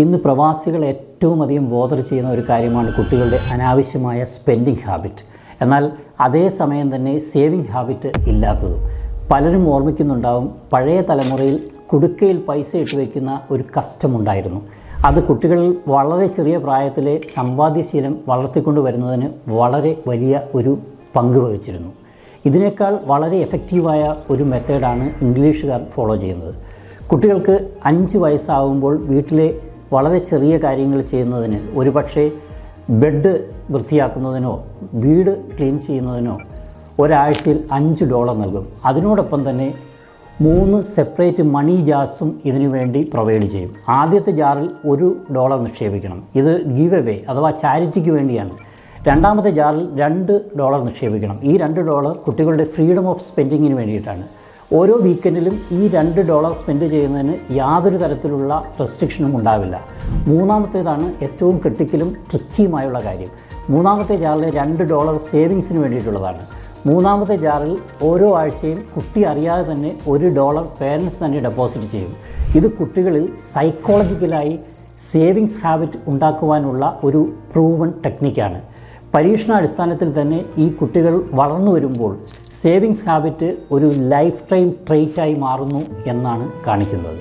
ഇന്ന് പ്രവാസികൾ ഏറ്റവും അധികം ബോദർ ചെയ്യുന്ന ഒരു കാര്യമാണ് കുട്ടികളുടെ അനാവശ്യമായ സ്പെൻഡിങ് ഹാബിറ്റ്. എന്നാൽ അതേ സമയം തന്നെ സേവിങ് ഹാബിറ്റ് ഇല്ലാത്തതും. പലരും ഓർമ്മിക്കുന്നുണ്ടാവും, പഴയ തലമുറയിൽ കുടുക്കയിൽ പൈസ ഇട്ട് വയ്ക്കുന്ന ഒരു കസ്റ്റം ഉണ്ടായിരുന്നു. അത് കുട്ടികളിൽ വളരെ ചെറിയ പ്രായത്തിലെ സമ്പാദ്യശീലം വളർത്തിക്കൊണ്ടുവരുന്നതിന് വളരെ വലിയ ഒരു പങ്ക് വഹിച്ചിരുന്നു. ഇതിനേക്കാൾ വളരെ എഫക്റ്റീവായ ഒരു മെത്തേഡാണ് ഇംഗ്ലീഷുകാർ ഫോളോ ചെയ്യുന്നത്. കുട്ടികൾക്ക് 5 വയസ്സാകുമ്പോൾ വീട്ടിലെ വളരെ ചെറിയ കാര്യങ്ങൾ ചെയ്യുന്നതിന്, ഒരുപക്ഷെ ബെഡ് വൃത്തിയാക്കുന്നതിനോ വീട് ക്ലീൻ ചെയ്യുന്നതിനോ ഒരാഴ്ചയിൽ $5 നൽകും. അതിനോടൊപ്പം തന്നെ 3 സെപ്പറേറ്റ് മണി ജാർസും ഇതിനു വേണ്ടി പ്രൊവൈഡ് ചെയ്യും. ആദ്യത്തെ ജാറിൽ $1 നിക്ഷേപിക്കണം. ഇത് ഗീവ് അവേ അഥവാ ചാരിറ്റിക്ക് വേണ്ടിയാണ്. രണ്ടാമത്തെ ജാറിൽ $2 നിക്ഷേപിക്കണം. ഈ $2 കുട്ടികളുടെ ഫ്രീഡം ഓഫ് സ്പെൻഡിങ്ങിന് വേണ്ടിയിട്ടാണ്. ഓരോ വീക്കെൻഡിലും ഈ $2 സ്പെൻഡ് ചെയ്യുന്നതിന് യാതൊരു തരത്തിലുള്ള റെസ്ട്രിക്ഷനും ഉണ്ടാവില്ല. മൂന്നാമത്തേതാണ് ഏറ്റവും ക്രിട്ടിക്കലും ട്രിക്കിയുമായുള്ള കാര്യം. മൂന്നാമത്തെ ജാറിൽ $2 സേവിങ്സിന് വേണ്ടിയിട്ടുള്ളതാണ്. മൂന്നാമത്തെ ജാറിൽ ഓരോ ആഴ്ചയും കുട്ടി അറിയാതെ തന്നെ $1 പേരൻസ് തന്നെ ഡെപ്പോസിറ്റ് ചെയ്യും. ഇത് കുട്ടികളിൽ സൈക്കോളജിക്കലായി സേവിങ്സ് ഹാബിറ്റ് ഉണ്ടാക്കുവാനുള്ള ഒരു പ്രൂവൺ ടെക്നിക്കാണ്. പരീക്ഷണാടിസ്ഥാനത്തിൽ തന്നെ ഈ കുട്ടികൾ വളർന്നു വരുമ്പോൾ സേവിങ്സ് ഹാബിറ്റ് ഒരു ലൈഫ് ടൈം ട്രെയ്റ്റായി മാറുന്നു എന്നാണ് കാണിക്കുന്നത്.